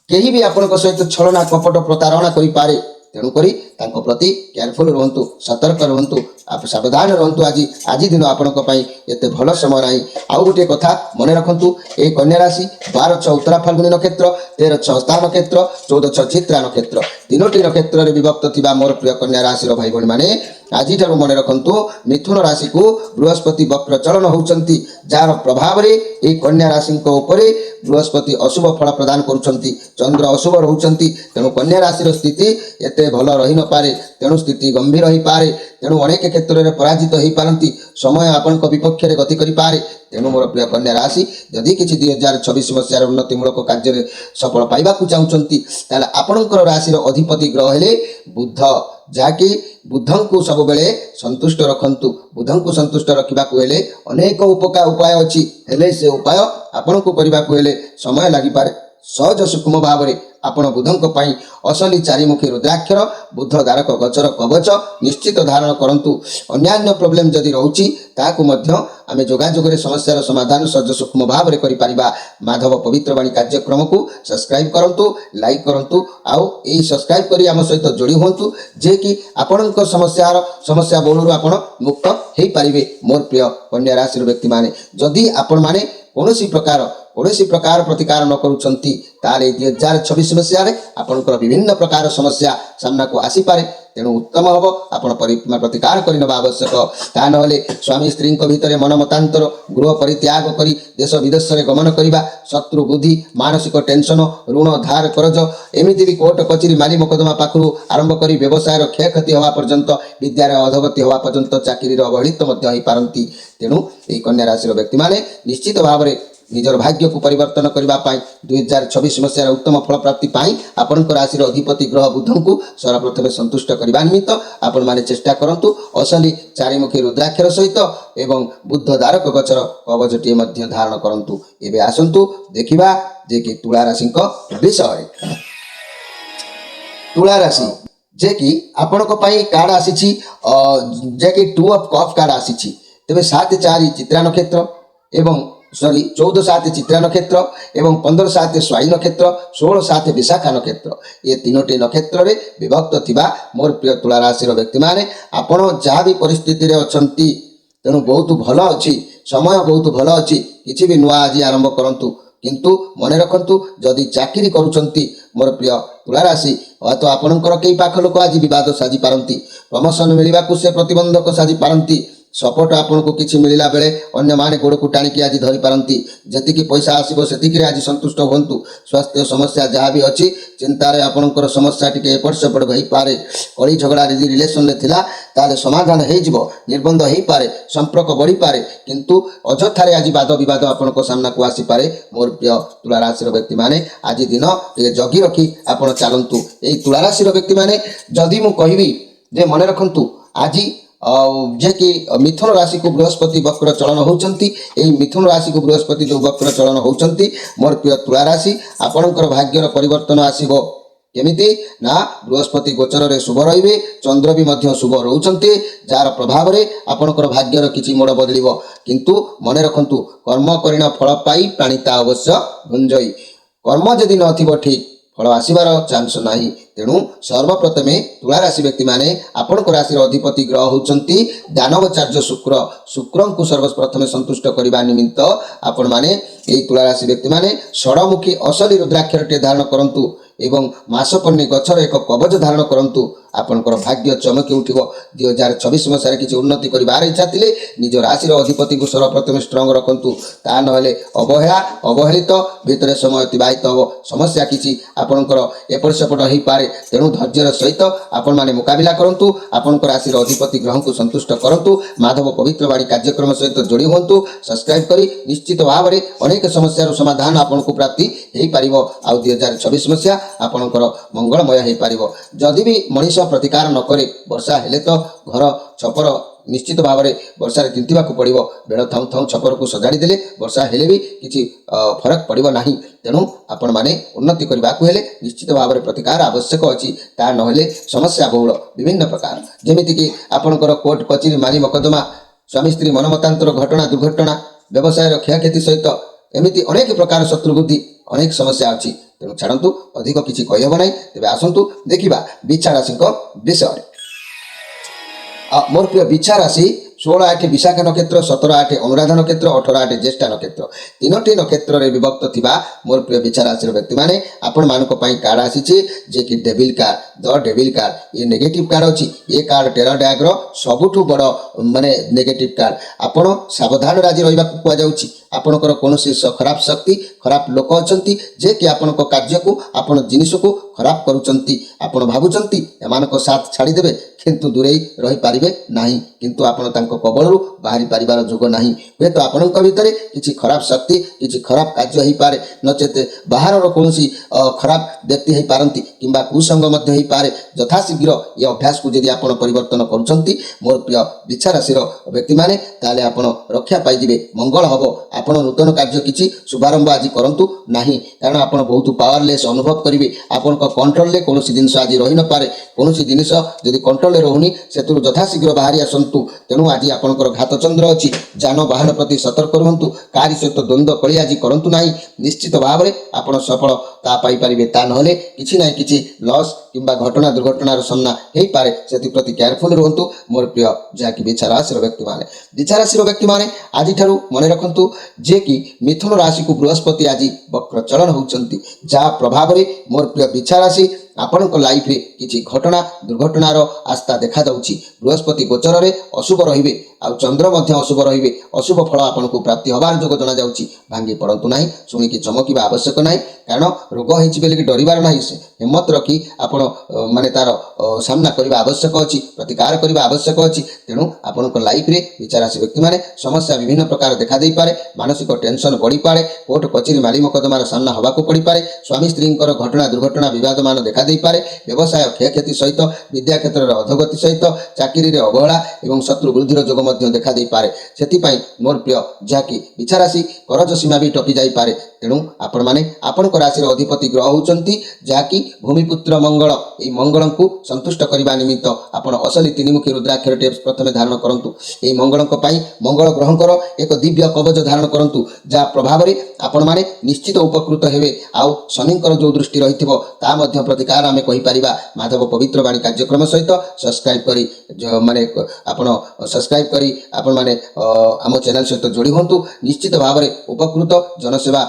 केही भी आपण सहित छलना कपट प्रतारणा करि पारे तेणुक प्रति केयरफुल रुहतु सतर्क रुहतु सावधान रुहतु आज दिन आपण एते भल समय ना आउ गोटे कथा मन रखु ये कन्या राशि 12 उत्तरा फाल्गुनी नक्षत्र 13 हस्ता नक्षत्र 14 चित्रा नक्षत्र तीनोटी नक्षत्र में विभक्त थिबा मोर प्रिय कन्या राशि भाई भणी माने आज मन रखु मिथुन राशि को बृहस्पति वक्र चलन होती जार प्रभाव में ये कन्या राशि बृहस्पति अशुभ फल प्रदान करुँच चंद्र अशुभ रोचंती तेणु कन्या राशि स्थिति एते भल रही न पारे तेणु स्थिति गंभीर हो पारे तेणु अनेक क्षेत्र में पराजित हो पारती समय आपण विपक्ष में गति करें तेणु मोर प्रिय कन्या राशि जदि किसी 2026 मसीहार उन्नतिमूलक कार्य सफल पाइबा चाहूँगी आपणकर राशि अधिपति ग्रह हेले बुध जहाँकि बुधं को सब बेले संतुष्ट रखंतु बुधं को संतुष्ट रखा अनेक उपाय अच्छी हेले से उपाय आपण को करने को समय लगी पारे सहज सूक्ष्म भाव में आपण बुधों असली चारिमुखी रुद्राक्षर बुध दारक गचर कवच निश्चित धारण करंतु अन्यान्य प्रोब्लेम जदि रोची ताकू आम जोगाजोग समस्यार समाधान सहज सूक्ष्म भाव में करिपरिबा। माधव पवित्र बाणी कार्यक्रम को सब्सक्राइब करंतु लाइक करंतु आउ एई सब्सक्राइब करी आम सहित जोड़ी हुंतु जे कि आपणक समस्या बोलू आपण मुक्त हो पारे। मोर प्रिय कन्या राशि व्यक्ति माने जदि आपण माने कौन प्रकार प्रतिकार न करुँच 2026 मसीह आपंकर विभिन्न प्रकार समस्या सामना को आसीपे तेणु उत्तम हम आप प्रतिकार करने आवश्यक ता ना स्वामी स्त्री भितर मन मतांतर गृह परित्याग कर देश विदेश में गमन करने शत्रु बुद्धि मानसिक टेंशन ऋण धार करज एमती भी कोर्ट कचेरी माली मकदमा पाखु आरंभ कर व्यवसाय क्षयक्षति हवा पर्यंत विद्यार अधोगति हवा पर्यंत चाकरी अवहेलित हो पारती तेणु ये कन्या राशि व्यक्ति माने निश्चित भाव में निजर भाग्य को परिवर्तन करने 2026 मसीहार उत्तम फल प्राप्ति आपण राशि अधिपति ग्रह बुधं को सर्वप्रथम संतुष्ट करने निमित्त आपण माने चेष्टा करंतु असली चारिमुखी रुद्राक्षर सहित एवं बुद्ध दारक गचर कवचटी धारण करंतु। एबे आसंतु देखिबा जे कि तुला राशि विषय तुला राशि जे कि आपणक कार्ड आसी जे कि 2 ऑफ कप कार्ड आसी तेबे 7-4 चित्रा नक्षत्र एवं 14-7 चित्रा नक्षत्र एवं 15-7 स्वाई नक्षत्र 16-7 विशाखा नक्षत्र ये तीनोटी नक्षत्र में विभक्त थिबा मोर प्रिय तुला राशि व्यक्ति माने आपण जहाँ भी परिस्थिति अच्छी तेणु बहुत भल अच्छी समय बहुत भल अच्छी किसी भी नुआ आज आरंभ करंतु किंतु मन रखंतु जदि चाकरी करुछंती मोर प्रिय तुला राशि तो आपणकर कई पाख लोक आज विवाद साजी पारती प्रमोशन मिलवा को से प्रतिबंधक साजी पारती सपोर्ट आपन को किसी मिलला बेले अन्य माने गोड़ को टाणी आज धरी पारती जतिकी पैसा आसीबो सेतिकी आज संतुष्ट होंतु स्वास्थ्य समस्या जहाँ भी अच्छी चिंतार आपणकर समस्या टिके एपट सेपट हो पारे कली झगड़ा यदि रिलेशन में थिला ताले समाधान हो निर्बंध हो पारे संपर्क बढ़ी पारे किंतु अजथारे आज वाद विवाद आपण सामना को आसी पारे। मोर प्रिय तुला राशि व्यक्ति माने आज दिन ये जगी रखी आपण चलंतु ए तुला राशि व्यक्ति माने जदि मु कहबी जे मन रखंतु आज जे कि मिथुन राशि को बृहस्पति वक्र चलन होती मिथुन राशि को बृहस्पति जो वक्र चलन होती मोर प्रिय तुला राशि आपणकर भाग्यर परिवर्तन आसीबो केमिति ना बृहस्पति गोचर रे शुभ रहिबे चंद्र भी मध्य शुभ रहउचंती जार प्रभाव रे आपणकर भाग्यर किछि मोड़ बदलिबो किंतु मने रखंतु कर्म करिना फल पाई प्राणिता अवश्य भुंजई कर्म जदि नथिबो ठीक ଫଳ ଆସିବାର ଚାନ୍ସ ନାହିଁ। ତେଣୁ ସର୍ବପ୍ରଥମେ ତୁଳା ରାଶି ବ୍ୟକ୍ତିମାନେ ଆପଣଙ୍କ ରାଶିର ଅଧିପତି ଗ୍ରହ ହେଉଛନ୍ତି ଦାନବଚାର୍ଯ୍ୟ ଶୁକ୍ର। ଶୁକ୍ରଙ୍କୁ ସର୍ବପ୍ରଥମେ ସନ୍ତୁଷ୍ଟ କରିବା ନିମିତ୍ତ ଆପଣମାନେ ଏହି ତୁଳା ରାଶି ବ୍ୟକ୍ତିମାନେ ଷଡ଼ମୁଖୀ ଅସଲି ରୁଦ୍ରାକ୍ଷରଟିଏ ଧାରଣ କରନ୍ତୁ ଏବଂ ମାସପର୍ଣ୍ଣି ଗଛର ଏକ କବଚ ଧାରଣ କରନ୍ତୁ। ଆପଣଙ୍କର ଭାଗ୍ୟ ଚମକି ଉଠିବ। 2024 ମସିହାରେ କିଛି ଉନ୍ନତି କରିବାର ଇଚ୍ଛା ଥିଲେ ନିଜ ରାଶିର ଅଧିପତିକୁ ସର୍ବପ୍ରଥମେ ଷ୍ଟ୍ରଙ୍ଗ ରଖନ୍ତୁ। ତାହା ନହେଲେ ଅବହେଳିତ ଭିତରେ ସମୟ ଅତିବାହିତ ହେବ। ସମସ୍ୟା କିଛି ଆପଣଙ୍କର ଏପଟ ସେପଟ ହୋଇପାରେ। ତେଣୁ ଧୈର୍ଯ୍ୟର ସହିତ ଆପଣମାନେ ମୁକାବିଲା କରନ୍ତୁ। ଆପଣଙ୍କ ରାଶିର ଅଧିପତି ଗ୍ରହଙ୍କୁ ସନ୍ତୁଷ୍ଟ କରନ୍ତୁ। ମାଧବ ପବିତ୍ର ବାଣୀ କାର୍ଯ୍ୟକ୍ରମ ସହିତ ଯୋଡ଼ି ହୁଅନ୍ତୁ। ସବସ୍କ୍ରାଇବ୍ କରି ନିଶ୍ଚିତ ଭାବରେ ଅନେକ ସମସ୍ୟାର ସମାଧାନ ଆପଣଙ୍କୁ ପ୍ରାପ୍ତି ହୋଇପାରିବ। ଆଉ 2024 ମସିହା ଆପଣଙ୍କର ମଙ୍ଗଳମୟ ହୋଇପାରିବ। ଯଦି ବି ମଣିଷ ପ୍ରତିକାର ନ କରେ ବର୍ଷା ହେଲେ ତ ଘର ଛପର ନିଶ୍ଚିତ ଭାବରେ ବର୍ଷାରେ ତିନ୍ତିବାକୁ ପଡ଼ିବ। ବେଳ ଥାଉଁ ଥାଉଁ ଛପରକୁ ସଜାଡ଼ି ଦେଲେ ବର୍ଷା ହେଲେ ବି କିଛି ଫରକ ପଡ଼ିବ ନାହିଁ। ତେଣୁ ଆପଣମାନେ ଉନ୍ନତି କରିବାକୁ ହେଲେ ନିଶ୍ଚିତ ଭାବରେ ପ୍ରତିକାର ଆବଶ୍ୟକ ଅଛି। ତାହା ନହେଲେ ସମସ୍ୟା ବହୁଳ ବିଭିନ୍ନ ପ୍ରକାର, ଯେମିତିକି ଆପଣଙ୍କର କୋର୍ଟ କଚେରୀ ମାଲି ମକଦ୍ଦମା, ସ୍ୱାମୀ ସ୍ତ୍ରୀ ମନମତାନ୍ତର ଘଟଣା ଦୁର୍ଘଟଣା, ବ୍ୟବସାୟର କ୍ଷୟକ୍ଷତି ସହିତ ଏମିତି ଅନେକ ପ୍ରକାର ଶତ୍ରୁ ବୁଦ୍ଧି ଅନେକ ସମସ୍ୟା ଅଛି। ତେଣୁ ଛାଡ଼ନ୍ତୁ, ଅଧିକ କିଛି କହିହେବ ନାହିଁ। ତେବେ ଆସନ୍ତୁ ଦେଖିବା ବିଛା ରାଶିଙ୍କ ବିଷୟରେ। ମୋର ପ୍ରିୟ ବିଛା ରାଶି 16-8 ବିଶାଖା ନକ୍ଷତ୍ର, 17-8 ଅନୁରାଧା ନକ୍ଷତ୍ର, 18-8 ଜ୍ୟେଷ୍ଠା ନକ୍ଷତ୍ର, ତିନୋଟି ନକ୍ଷତ୍ରରେ ବିଭକ୍ତ ଥିବା ମୋର ପ୍ରିୟ ବିଛା ରାଶିର ବ୍ୟକ୍ତିମାନେ ଆପଣମାନଙ୍କ ପାଇଁ କାର୍ଡ଼ ଆସିଛି, ଯିଏକି ଡେଭିଲ୍ କାର୍ଡ଼, ଦ ଡେଭିଲ୍ କାର୍ଡ଼। ଏ ନେଗେଟିଭ୍ କାର୍ଡ଼ ଅଛି। ଏ କାର୍ଡ଼ ଟେରର ଡ୍ୟାଗ୍ର ସବୁଠୁ ବଡ଼ ନେଗେଟିଭ୍ କାର୍ଡ଼। ଆପଣ ସାବଧାନ ରାଜି ରହିବାକୁ କୁହାଯାଉଛି। ଆପଣଙ୍କର କୌଣସି ଖରାପ ଶକ୍ତି, ଖରାପ ଲୋକ ଅଛନ୍ତି ଯିଏକି ଆପଣଙ୍କ କାର୍ଯ୍ୟକୁ, ଆପଣ ଜିନିଷକୁ ଖରାପ କରୁଛନ୍ତି। ଆପଣ ଭାବୁଛନ୍ତି ଏମାନଙ୍କ ସାଥ ଛାଡ଼ିଦେବେ, କିନ୍ତୁ ଦୂରେଇ ରହିପାରିବେ ନାହିଁ। କିନ୍ତୁ ଆପଣ ତାଙ୍କ କବଳରୁ ବାହାରି ପାରିବାର ଯୋଗ ନାହିଁ। ହୁଏତ ଆପଣଙ୍କ ଭିତରେ କିଛି ଖରାପ ଶକ୍ତି, କିଛି ଖରାପ କାର୍ଯ୍ୟ ହୋଇପାରେ, ନଚେତ ବାହାରର କୌଣସି ଖରାପ ବ୍ୟକ୍ତି ହୋଇପାରନ୍ତି କିମ୍ବା କୁସଙ୍ଗ ମଧ୍ୟ ହୋଇପାରେ। ଯଥାଶୀଘ୍ର ଏ ଅଭ୍ୟାସକୁ ଯଦି ଆପଣ ପରିବର୍ତ୍ତନ କରୁଛନ୍ତି ମୋର ପ୍ରିୟ ବିଛା ରାଶିର ବ୍ୟକ୍ତିମାନେ, ତାହେଲେ ଆପଣ ରକ୍ଷା ପାଇଯିବେ, ମଙ୍ଗଳ ହେବ। ଆପଣ ନୂତନ କାର୍ଯ୍ୟ କିଛି ଶୁଭାରମ୍ଭ ଆଜି କରନ୍ତୁ ନାହିଁ, କାରଣ ଆପଣ ବହୁତ ପାୱାରଲେସ୍ ଅନୁଭବ କରିବେ। ଆପଣଙ୍କ କଣ୍ଟ୍ରୋଲରେ କୌଣସି ଜିନିଷ ଆଜି ରହିନପାରେ। କୌଣସି ଜିନିଷ ଯଦି କଣ୍ଟ୍ରୋଲରେ ରହୁନି ସେଥିରୁ ଯଥାଶୀଘ୍ର ବାହାରି ଆସନ୍ତୁ। ତେଣୁ ଆଜି ଆପଣଙ୍କର ଘାତଚନ୍ଦ୍ର ଅଛି। ଯାନବାହନ ପ୍ରତି ସତର୍କ ରୁହନ୍ତୁ। କାହାରି ସହିତ ଦ୍ୱନ୍ଦ୍ୱ କଳି ଆଜି କରନ୍ତୁ ନାହିଁ। ନିଶ୍ଚିତ ଭାବରେ ଆପଣ ସଫଳତା ପାଇପାରିବେ। ତା ନହେଲେ କିଛି ନାହିଁ କିଛି ଲସ୍ କିମ୍ବା ଘଟଣା ଦୁର୍ଘଟଣାର ସାମ୍ନା ହୋଇପାରେ। ସେଥିପ୍ରତି କେୟାରଫୁଲ୍ ରୁହନ୍ତୁ ମୋର ପ୍ରିୟ ଯାହାକି ବିଛା ରାଶିର ବ୍ୟକ୍ତିମାନେ। ବିଛା ରାଶିର ବ୍ୟକ୍ତିମାନେ ଆଜିଠାରୁ ମନେ ରଖନ୍ତୁ ଯେ କି ମିଥୁନ ରାଶିକୁ ବୃହସ୍ପତି ଆଜି ବକ୍ରଚଳନ ହେଉଛନ୍ତି, ଯାହା ପ୍ରଭାବରେ ମୋର ପ୍ରିୟ ବିଛା ରାଶି ଆପଣଙ୍କ ଲାଇଫରେ କିଛି ଘଟଣା ଦୁର୍ଘଟଣାର ଆସ୍ଥା ଦେଖାଯାଉଛି। ବୃହସ୍ପତି ଗୋଚରରେ ଅଶୁଭ ରହିବେ, ଆଉ ଚନ୍ଦ୍ର ମଧ୍ୟ ଅଶୁଭ ରହିବେ। ଅଶୁଭ ଫଳ ଆପଣଙ୍କୁ ପ୍ରାପ୍ତି ହେବାର ଯୋଗ ଜଣାଯାଉଛି। ଭାଙ୍ଗି ପଡ଼ନ୍ତୁ ନାହିଁ, ଶୁଣିକି ଚମକିବା ଆବଶ୍ୟକ ନାହିଁ, କାରଣ ରୋଗ ହେଇଛି ବୋଲିକି ଡରିବାର ନାହିଁ। ହିମ୍ମତ ରଖି ଆପଣ ତାର ସାମ୍ନା କରିବା ଆବଶ୍ୟକ ଅଛି, ପ୍ରତିକାର କରିବା ଆବଶ୍ୟକ ଅଛି। ତେଣୁ ଆପଣଙ୍କ ଲାଇଫରେ ବିଛା ରାଶି ବ୍ୟକ୍ତିମାନେ ସମସ୍ୟା ବିଭିନ୍ନ ପ୍ରକାର ଦେଖାଦେଇପାରେ। ମାନସିକ ଟେନସନ୍ ବଢ଼ିପାରେ। କୋର୍ଟ କଚେରୀ ମାଲି ମକଦ୍ଦମାର ସାମ୍ନା ହେବାକୁ ପଡ଼ିପାରେ। ସ୍ୱାମୀ ସ୍ତ୍ରୀଙ୍କର ଘଟଣା ଦୁର୍ଘଟଣା ବିବାଦମାନ ଦେଖାଦେଇପାରେ। ବ୍ୟବସାୟ କ୍ଷୟକ୍ଷତି ସହିତ, ବିଦ୍ୟା କ୍ଷେତ୍ରରେ ଅଧୋଗତି ସହିତ, ଚାକିରିରେ ଅବହେଳା ଏବଂ ଶତ୍ରୁ ବୃଦ୍ଧିର ଯୋଗ ମଧ୍ୟ ଦେଖାଦେଇପାରେ। ସେଥିପାଇଁ ମୋର ପ୍ରିୟ ଯାହାକି ବିଛା ରାଶି କରଜ ସୀମା ବି ଟପି ଯାଇପାରେ। ତେଣୁ ଆପଣମାନେ ଆପଣଙ୍କ ରାଶିର ଅଧିପତି ଗ୍ରହ ହେଉଛନ୍ତି ଯାହାକି ଭୂମିପୁତ୍ର ମଙ୍ଗଳ। ଏହି ମଙ୍ଗଳଙ୍କୁ ସନ୍ତୁଷ୍ଟ କରିବା ନିମିତ୍ତ ଆପଣ ଅସଲି ତିନିମୁଖୀ ରୁଦ୍ରାକ୍ଷରଟିଏ ପ୍ରଥମେ ଧାରଣ କରନ୍ତୁ। ଏହି ମଙ୍ଗଳଙ୍କ ପାଇଁ ମଙ୍ଗଳ ଗ୍ରହଙ୍କର ଏକ ଦିବ୍ୟ କବଚ ଧାରଣ କରନ୍ତୁ, ଯାହା ପ୍ରଭାବରେ ଆପଣମାନେ ନିଶ୍ଚିତ ଉପକୃତ ହେବେ। ଆଉ ଶନିଙ୍କର ଯେଉଁ ଦୃଷ୍ଟି ରହିଥିବ ତାହା ମଧ୍ୟ ପ୍ରତିକାର ଆମେ କହିପାରିବା। ମାଧବ ପବିତ୍ର ବାଣୀ କାର୍ଯ୍ୟକ୍ରମ ସହିତ ସବସ୍କ୍ରାଇବ୍ କରି ଆପଣମାନେ ଆମ ଚ୍ୟାନେଲ ସହିତ ଯୋଡ଼ି ହୁଅନ୍ତୁ। ନିଶ୍ଚିତ ଭାବରେ ଉପକୃତ ଜନସେବା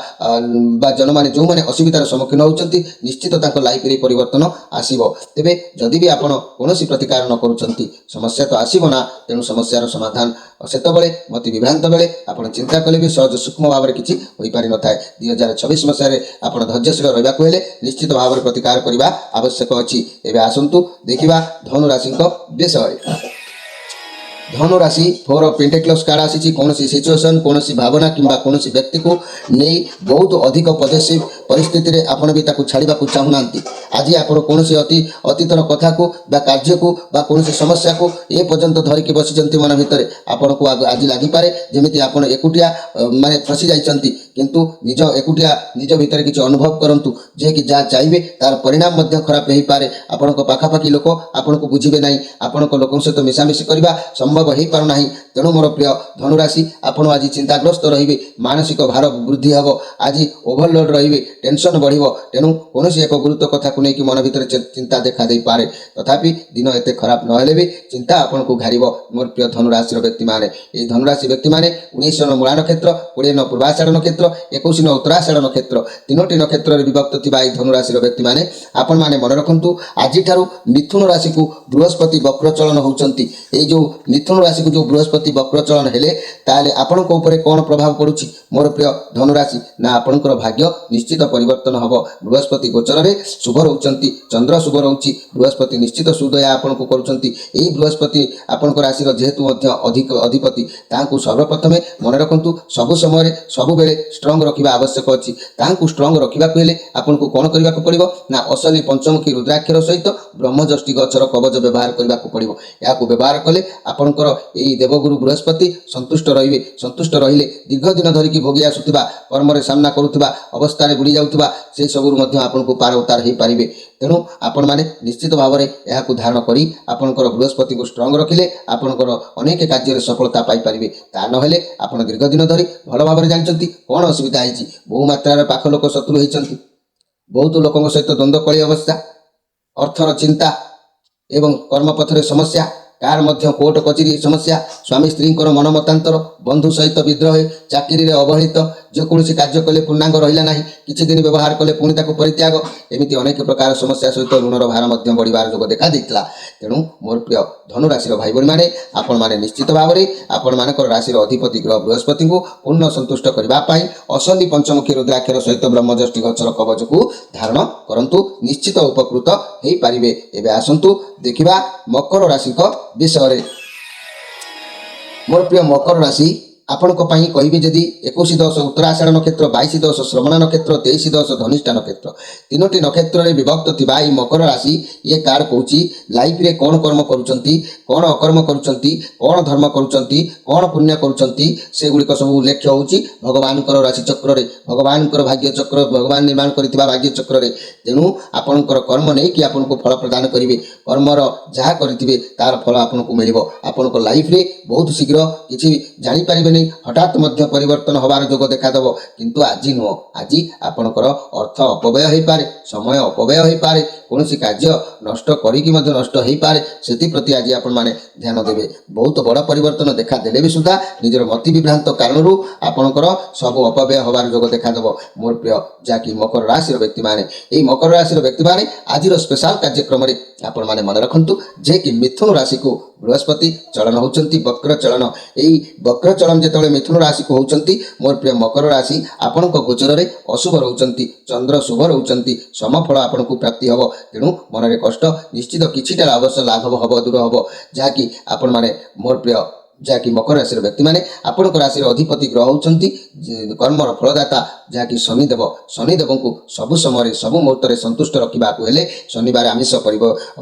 ବା ଜନମାନେ ଯେଉଁମାନେ ଅସୁବିଧାର ସମ୍ମୁଖୀନ ହେଉଛନ୍ତି ନିଶ୍ଚିତ ତାଙ୍କ ଲାଇଫରେ ପରିବର୍ତ୍ତନ ଆସିବ। ତେବେ ଯଦି ବି ଆପଣ କୌଣସି ପ୍ରତିକାର ନ କରୁଛନ୍ତି ସମସ୍ୟା ତ ଆସିବ ନା। ତେଣୁ ସମସ୍ୟାର ସମାଧାନ ସେତେବେଳେ ମତି ବିଭ୍ରାନ୍ତ ବେଳେ ଆପଣ ଚିନ୍ତା କଲେ ବି ସହଜ ସୂକ୍ଷ୍ମ ଭାବରେ କିଛି ହୋଇପାରିନଥାଏ। 2024 ମସିହାରେ ଆପଣ ଧୈର୍ଯ୍ୟଶୀଳ ରହିବାକୁ ହେଲେ ନିଶ୍ଚିତ ଭାବରେ ପ୍ରତିକାର କରିବା ଆବଶ୍ୟକ ଅଛି। ଏବେ ଆସନ୍ତୁ ଦେଖିବା ଧନୁ ରାଶିଙ୍କ ବିଷୟରେ। ଧନୁ ରାଶି 4 ଅଫ୍ ପେଣ୍ଟାକ୍ଲସ୍ କାର୍ଡ଼ ଆସିଛି। କୌଣସି ସିଚୁଏସନ୍, କୌଣସି ଭାବନା କିମ୍ବା କୌଣସି ବ୍ୟକ୍ତିକୁ ନେଇ ବହୁତ ଅଧିକ ପଜେସିଭ୍ ପରିସ୍ଥିତିରେ ଆପଣ ବି ତାକୁ ଛାଡ଼ିବାକୁ ଚାହୁଁନାହାନ୍ତି। ଆଜି ଆପଣ କୌଣସି ଅତୀତର କଥାକୁ ବା କାର୍ଯ୍ୟକୁ ବା କୌଣସି ସମସ୍ୟାକୁ ଏ ପର୍ଯ୍ୟନ୍ତ ଧରିକି ବସିଛନ୍ତି ମନ ଭିତରେ। ଆପଣଙ୍କୁ ଆଜି ଲାଗିପାରେ ଯେମିତି ଆପଣ ଏକୁଟିଆ ଫସି ଯାଇଛନ୍ତି, କିନ୍ତୁ ଏକୁଟିଆ ନିଜ ଭିତରେ କିଛି ଅନୁଭବ କରନ୍ତୁ ଯେ କି ଯାହା ଚାହିଁବେ ତାର ପରିଣାମ ମଧ୍ୟ ଖରାପ ହେଇପାରେ। ଆପଣଙ୍କ ପାଖାପାଖି ଲୋକ ଆପଣଙ୍କୁ ବୁଝିବେ ନାହିଁ, ଆପଣଙ୍କ ଲୋକଙ୍କ ସହିତ ମିଶାମିଶି କରିବା ସମ୍ଭବ ହେଇପାରୁନାହିଁ। ତେଣୁ ମୋର ପ୍ରିୟ ଧନୁରାଶି, ଆପଣ ଆଜି ଚିନ୍ତାଗ୍ରସ୍ତ ରହିବେ, ମାନସିକ ଭାର ବୃଦ୍ଧି ହେବ, ଆଜି ଓଭରଲୋଡ୍ ରହିବେ, ଟେନସନ୍ ବଢ଼ିବ। ତେଣୁ କୌଣସି ଏକ ଗୁରୁତ୍ୱ କଥାକୁ ନେଇକି ମନ ଭିତରେ ଚିନ୍ତା ଦେଖାଦେଇପାରେ। ତଥାପି ଦିନ ଏତେ ଖରାପ ନହେଲେ ବି ଚିନ୍ତା ଆପଣଙ୍କୁ ଘାରିବ। ମୋର ପ୍ରିୟ ଧନୁରାଶିର ବ୍ୟକ୍ତିମାନେ, ଏହି ଧନୁରାଶି ବ୍ୟକ୍ତିମାନେ 19 ନ ମୂଳା ନକ୍ଷତ୍ର, 20 ନ ପୂର୍ବାଷାଢ଼ ନକ୍ଷତ୍ର, 21 ନ ଉତ୍ତରାଷାଢ଼ ନକ୍ଷତ୍ର, ତିନୋଟି ନକ୍ଷତ୍ରରେ ବିଭକ୍ତ ଥିବା ଏହି ଧନୁରାଶିର ବ୍ୟକ୍ତିମାନେ ଆପଣମାନେ ମନେ ରଖନ୍ତୁ, ଆଜିଠାରୁ ମିଥୁନ ରାଶିକୁ ବୃହସ୍ପତି ବକ୍ରଚଳନ ହେଉଛନ୍ତି। ଏଇ ଯେଉଁ ମିଥୁନ ରାଶିକୁ ଯେଉଁ ବୃହସ୍ପତି ବକ୍ରଚଳନ ହେଲେ ତାହେଲେ ଆପଣଙ୍କ ଉପରେ କ'ଣ ପ୍ରଭାବ ପଡ଼ୁଛି ମୋର ପ୍ରିୟ ଧନୁରାଶି? ନା ଆପଣଙ୍କର ଭାଗ୍ୟ ନିଶ୍ଚିତ ପରିବର୍ତ୍ତନ ହେବ। ବୃହସ୍ପତି ଗୋଚରରେ ଶୁଭ ରହୁଛନ୍ତି, ଚନ୍ଦ୍ର ଶୁଭ ରହୁଛି, ବୃହସ୍ପତି ନିଶ୍ଚିତ ସୁଦୟା ଆପଣଙ୍କୁ କରୁଛନ୍ତି। ଏହି ବୃହସ୍ପତି ଆପଣଙ୍କ ରାଶିର ଯେହେତୁ ମଧ୍ୟ ଅଧିପତି, ତାହାଙ୍କୁ ସର୍ବପ୍ରଥମେ ମନେ ରଖନ୍ତୁ, ସବୁ ସମୟରେ ସବୁବେଳେ ଷ୍ଟ୍ରଙ୍ଗ ରଖିବା ଆବଶ୍ୟକ ଅଛି। ତାହାଙ୍କୁ ଷ୍ଟ୍ରଙ୍ଗ ରଖିବାକୁ ହେଲେ ଆପଣଙ୍କୁ କ'ଣ କରିବାକୁ ପଡ଼ିବ? ନା ଅସଲି ପଞ୍ଚମୁଖୀ ରୁଦ୍ରାକ୍ଷର ସହିତ ବ୍ରହ୍ମଯଷ୍ଟି ଗଛର କବଚ ବ୍ୟବହାର କରିବାକୁ ପଡ଼ିବ। ଏହାକୁ ବ୍ୟବହାର କଲେ ଆପଣଙ୍କର ଏହି ଦେବଗୁରୁ ବୃହସ୍ପତି ସନ୍ତୁଷ୍ଟ ରହିବେ। ସନ୍ତୁଷ୍ଟ ରହିଲେ ଦୀର୍ଘ ଦିନ ଧରିକି ଭୋଗି ଆସୁଥିବା, କର୍ମରେ ସାମ୍ନା କରୁଥିବା, ଅବସ୍ଥାରେ ବୁଡ଼ି ଯାଉଥିବା ସେସବୁରୁ ମଧ୍ୟ ଆପଣଙ୍କୁ ପାର ଉତ୍ତାର ହୋଇପାରିବେ। ତେଣୁ ଆପଣମାନେ ନିଶ୍ଚିତ ଭାବରେ ଏହାକୁ ଧାରଣ କରି ଆପଣଙ୍କର ବୃହସ୍ପତିକୁ ଷ୍ଟ୍ରଙ୍ଗ ରଖିଲେ ଆପଣଙ୍କର ଅନେକ କାର୍ଯ୍ୟରେ ସଫଳତା ପାଇପାରିବେ। ତା ନହେଲେ ଆପଣ ଦୀର୍ଘ ଦିନ ଧରି ଭଲ ଭାବରେ ଜାଣିଛନ୍ତି କ'ଣ ଅସୁବିଧା ହେଇଛି। ବହୁ ମାତ୍ରାରେ ପାଖ ଲୋକ ଶତ୍ରୁ ହୋଇଛନ୍ତି, ବହୁତ ଲୋକଙ୍କ ସହିତ ଦ୍ୱନ୍ଦ୍ୱକଳି ଅବସ୍ଥା, ଅର୍ଥର ଚିନ୍ତା ଏବଂ କର୍ମପଥରେ ସମସ୍ୟା, କାହାର ମଧ୍ୟ କୋର୍ଟ କଚେରୀ ସମସ୍ୟା, ସ୍ୱାମୀ ସ୍ତ୍ରୀଙ୍କର ମନମତାନ୍ତର, ବନ୍ଧୁ ସହିତ ବିଦ୍ରୋହ, ଚାକିରିରେ ଅବହେଳିତ, ଯେକୌଣସି କାର୍ଯ୍ୟ କଲେ ପୂର୍ଣ୍ଣାଙ୍ଗ ରହିଲା ନାହିଁ, କିଛି ଦିନ ବ୍ୟବହାର କଲେ ପୁଣି ତାକୁ ପରିତ୍ୟାଗ, ଏମିତି ଅନେକ ପ୍ରକାର ସମସ୍ୟା ସହିତ ଋଣର ଭାର ମଧ୍ୟ ବଢ଼ିବାର ଯୋଗ ଦେଖାଦେଇଥିଲା। ତେଣୁ ମୋର ପ୍ରିୟ ଧନୁରାଶିର ଭାଇ ଭଉଣୀମାନେ, ଆପଣମାନେ ନିଶ୍ଚିତ ଭାବରେ ଆପଣମାନଙ୍କର ରାଶିର ଅଧିପତି ଗ୍ରହ ବୃହସ୍ପତିଙ୍କୁ ପୂର୍ଣ୍ଣ ସନ୍ତୁଷ୍ଟ କରିବା ପାଇଁ ଅସଲି ପଞ୍ଚମୁଖୀ ରୁଦ୍ରାକ୍ଷର ସହିତ ବ୍ରହ୍ମଯଷ୍ଟି ଗଛର କବଚକୁ ଧାରଣ କରନ୍ତୁ, ନିଶ୍ଚିତ ଉପକୃତ ହେଇପାରିବେ। ଏବେ ଆସନ୍ତୁ ଦେଖିବା ମକର ରାଶିଙ୍କ ବିଷୟରେ। ମୋର ପ୍ରିୟ ମକର ରାଶି, ଆପଣଙ୍କ ପାଇଁ କହିବି ଯଦି 21-10 ଉତ୍ତରାଷାଢ଼ ନକ୍ଷତ୍ର, 22-10 ଶ୍ରବଣ ନକ୍ଷତ୍ର, 23-10 ଧନିଷ୍ଠା ନକ୍ଷତ୍ର, ତିନୋଟି ନକ୍ଷତ୍ରରେ ବିଭକ୍ତ ଥିବା ଏହି ମକର ରାଶି, ଇଏ କାର୍ଡ଼ କହୁଛି ଲାଇଫରେ କ'ଣ କର୍ମ କରୁଛନ୍ତି, କ'ଣ ଅକର୍ମ କରୁଛନ୍ତି, କ'ଣ ଧର୍ମ କରୁଛନ୍ତି, କ'ଣ ପୁଣ୍ୟ କରୁଛନ୍ତି, ସେଗୁଡ଼ିକ ସବୁ ଉଲ୍ଲେଖ ହେଉଛି ଭଗବାନଙ୍କର ରାଶିଚକ୍ରରେ, ଭଗବାନଙ୍କର ଭାଗ୍ୟଚକ୍ର, ଭଗବାନ ନିର୍ମାଣ କରିଥିବା ଭାଗ୍ୟଚକ୍ରରେ। ତେଣୁ ଆପଣଙ୍କର କର୍ମ ନେଇକି ଆପଣଙ୍କୁ ଫଳ ପ୍ରଦାନ କରିବେ। କର୍ମର ଯାହା କରିଥିବେ ତାର ଫଳ ଆପଣଙ୍କୁ ମିଳିବ। ଆପଣଙ୍କ ଲାଇଫରେ ବହୁତ ଶୀଘ୍ର କିଛି ଜାଣିପାରିବେନି, ହଠାତ୍ ମଧ୍ୟ ପରିବର୍ତ୍ତନ ହେବାର ଯୋଗ ଦେଖାଦେବ। କିନ୍ତୁ ଆଜି ନୁହଁ, ଆଜି ଆପଣଙ୍କର ଅର୍ଥ ଅପବ୍ୟୟ ହୋଇପାରେ, ସମୟ ଅପବ୍ୟୟ ହୋଇପାରେ, କୌଣସି କାର୍ଯ୍ୟ ନଷ୍ଟ କରିକି ମଧ୍ୟ ନଷ୍ଟ ହୋଇପାରେ। ସେଥିପ୍ରତି ଆଜି ଆପଣମାନେ ଧ୍ୟାନ ଦେବେ। ବହୁତ ବଡ଼ ପରିବର୍ତ୍ତନ ଦେଖାଦେଲେ ବି ସୁଦ୍ଧା ନିଜର ମତି ବିଭ୍ରାନ୍ତ କାରଣରୁ ଆପଣଙ୍କର ସବୁ ଅପବ୍ୟୟ ହେବାର ଯୋଗ ଦେଖାଦେବ। ମୋର ପ୍ରିୟ ଯାହାକି ମକର ରାଶିର ବ୍ୟକ୍ତିମାନେ, ଏହି ମକର ରାଶିର ବ୍ୟକ୍ତିମାନେ ଆଜିର ସ୍ପେଶାଲ କାର୍ଯ୍ୟକ୍ରମରେ ଆପଣମାନେ ମନେ ରଖନ୍ତୁ ଯେ କି ମିଥୁନ ରାଶିକୁ ବୃହସ୍ପତି ଚଳନ ହେଉଛନ୍ତି ବକ୍ର ଚଳନ। ଏହି ବକ୍ର ଚଳନ ଯେତେବେଳେ ମିଥୁନ ରାଶିକୁ ହେଉଛନ୍ତି, ମୋର ପ୍ରିୟ ମକର ରାଶି, ଆପଣଙ୍କ ଗୋଚରରେ ଅଶୁଭ ରହୁଛନ୍ତି, ଚନ୍ଦ୍ର ଶୁଭ ରହୁଛନ୍ତି, ସମଫଳ ଆପଣଙ୍କୁ ପ୍ରାପ୍ତି ହେବ। ତେଣୁ ମନରେ କଷ୍ଟ ନିଶ୍ଚିତ କିଛିଟା ଅବଶ୍ୟ ଲାଘବ ହେବ, ଦୂର ହେବ। ଯାହାକି ଆପଣମାନେ ମୋର ପ୍ରିୟ ଯାହାକି ମକର ରାଶିର ବ୍ୟକ୍ତିମାନେ, ଆପଣଙ୍କ ରାଶିର ଅଧିପତି ଗ୍ରହ ହେଉଛନ୍ତି କର୍ମର ଫଳଦାତା ଯାହାକି ଶନିଦେବ। ଶନିଦେବଙ୍କୁ ସବୁ ସମୟରେ ସବୁ ମୁହୂର୍ତ୍ତରେ ସନ୍ତୁଷ୍ଟ ରଖିବାକୁ ହେଲେ ଶନିବାର ଆମିଷ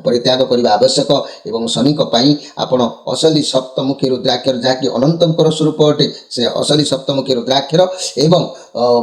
ପରିତ୍ୟାଗ କରିବା ଆବଶ୍ୟକ। ଏବଂ ଶନିଙ୍କ ପାଇଁ ଆପଣ ଅସଲି ସପ୍ତମୁଖୀ ରୁଦ୍ରାକ୍ଷର ଯାହାକି ଅନନ୍ତଙ୍କର ସ୍ୱରୂପ ଅଟେ, ସେ ଅସଲି ସପ୍ତମୁଖୀ ରୁଦ୍ରାକ୍ଷର ଏବଂ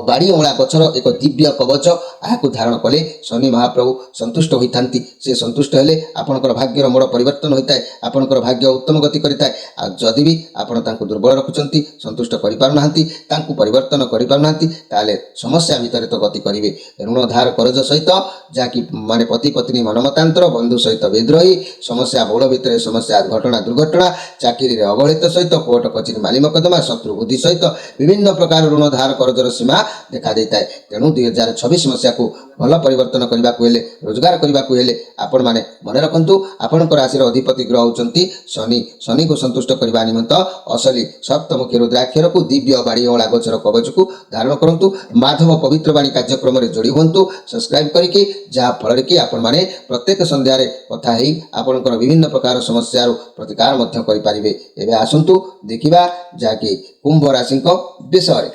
ବାଡ଼ି ଅଁଳା ଗଛର ଏକ ଦିବ୍ୟ କବଚ, ଏହାକୁ ଧାରଣ କଲେ ଶନି ମହାପ୍ରଭୁ ସନ୍ତୁଷ୍ଟ ହୋଇଥାନ୍ତି। ସେ ସନ୍ତୁଷ୍ଟ ହେଲେ ଆପଣଙ୍କର ଭାଗ୍ୟର ମୋଡ଼ ପରିବର୍ତ୍ତନ ହୋଇଥାଏ, ଆପଣଙ୍କର ଭାଗ୍ୟ ଉତ୍ତମ ଗତି କରିଥାଏ। ଆଉ ଯଦି ବି ଆପଣ ତାଙ୍କୁ ଦୁର୍ବଳ ରଖୁଛନ୍ତି, ସନ୍ତୁଷ୍ଟ କରିପାରୁନାହାନ୍ତି, ତାଙ୍କୁ ପରିବର୍ତ୍ତନ କରିପାରୁନାହାନ୍ତି, ତାହେଲେ ସମସ୍ୟା ଭିତରେ ତ ଗତି କରିବେ। ଋଣ ଧାର କରଜ ସହିତ ଯାହାକି ମାନେ ପତି ପତ୍ନୀ ମନମତାନ୍ତର, ବନ୍ଧୁ ସହିତ ବିଦ୍ରୋହୀ, ସମସ୍ୟା ବହୁଳ ଭିତରେ ସମସ୍ୟା, ଘଟଣା ଦୁର୍ଘଟଣା, ଚାକିରିରେ ଅବହେଳିତ ସହିତ କୋର୍ଟ କଚେରୀ ମାଲି ମକଦ୍ଦମା, ଶତ୍ରୁ ବୁଦ୍ଧି ସହିତ ବିଭିନ୍ନ ପ୍ରକାର ଋଣ ଧାର କରଜର ସୀମା ଦେଖାଦେଇଥାଏ। ତେଣୁ 2026 ମସିହାକୁ ଭଲ ପରିବର୍ତ୍ତନ କରିବାକୁ ହେଲେ, ରୋଜଗାର କରିବାକୁ ହେଲେ ଆପଣମାନେ ମନେ ରଖନ୍ତୁ ଆପଣଙ୍କ ରାଶିର ଅଧିପତି ଗ୍ରହ ହେଉଛନ୍ତି ଶନି। ଶନିକୁ ସନ୍ତୁଷ୍ଟ କରିବା ନିମନ୍ତେ ଅସଲି ସପ୍ତମୁଖୀ ରୁଦ୍ରାକ୍ଷରକୁ ଦିବ୍ୟ ବାଡ଼ି ଅଁଳା ଗଛର କବଚକୁ ଧାରଣ କରନ୍ତୁ। ମାଧବ ପବିତ୍ର ବାଣୀ କାର୍ଯ୍ୟକ୍ରମରେ ଯୋଡ଼ି ହୁଅନ୍ତୁ ସବସ୍କ୍ରାଇବ୍ କରିକି, ଯାହା ଫଳରେ କି ଆପଣମାନେ ପ୍ରତ୍ୟେକ ସନ୍ଧ୍ୟାରେ କଥା ହେଇ ଆପଣଙ୍କର ବିଭିନ୍ନ ପ୍ରକାର ସମସ୍ୟାରୁ ପ୍ରତିକାର ମଧ୍ୟ କରିପାରିବେ। ଏବେ ଆସନ୍ତୁ ଦେଖିବା ଯାହାକି କୁମ୍ଭ ରାଶିଙ୍କ ବିଷୟରେ।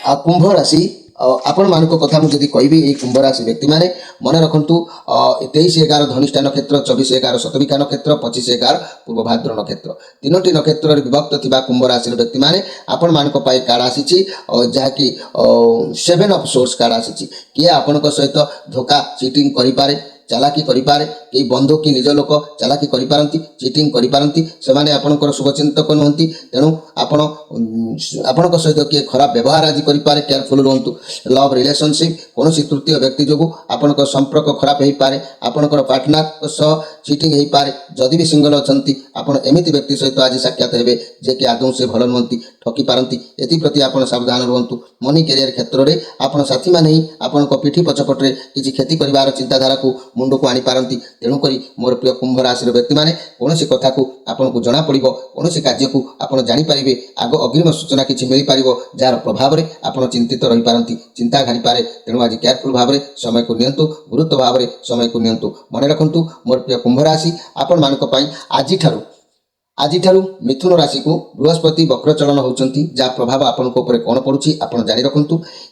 ଆଉ କୁମ୍ଭ ରାଶି आपण मानक कथा मुझे कहबी ये कुंभ राशि व्यक्ति मैंने मन रखु 23/11 धनिष्ठा नक्षत्र 24/11 शतभिका नक्षत्र 25/11 पूर्व भाद्र नक्षत्र तीनोटी नक्षत्र विभक्त थिबा कुंभ राशि व्यक्ति मैंने आपण मानक पाई कार्ड आसी जहाँकि 7 ऑफ सोर्स कार्ड आसी किए आपण सहित धोखा चीटिंग करें चालाकी करें कई बंधु कि निज लोक चालाकी करें चीटिंग करें से आपंकर शुभचिंतक नुहति तेणु आपण सहित किए खराब व्यवहार आज करें केयरफुल रुहतु लव रिलेशनशिप कौन तृतीय व्यक्ति जो आपण संपर्क खराब हो पाए आपंकर पार्टनर सह चीटिंग हो पाए जदि भी सिंगल अच्छा आपड़ एमती व्यक्ति सहित आज साक्षात हे जे कि आदौ से भल नुहति ठकी पारती एप्रति आप सावधान रुहतु मनी कैरियर क्षेत्र में आप साथी मैंने ही आपण पिठी पछपटे किसी क्षति कर चिंताधारा को मुंड को आनीपारती तेणुक मोर प्रिय कुंभ राशि व्यक्ति मैंने कौन कथा को आपन को जना पड़ो कौन कार्य को आप जानीपारे आग अग्रिम सूचना किसी मिल पार जार प्रभाव में आप चिंतित रही पारती चिंता घारी पारे तेणु आज केयरफुल भाव में समय को नियंतु गुरुत्व भाव में समय को नियंतु मन रखु मोर प्रिय कुंभ राशि आपण मानक आज मिथुन राशि को बृहस्पति वक्र चलन होती जहाँ प्रभाव आपण कौन पड़ुछि आप जानी रखु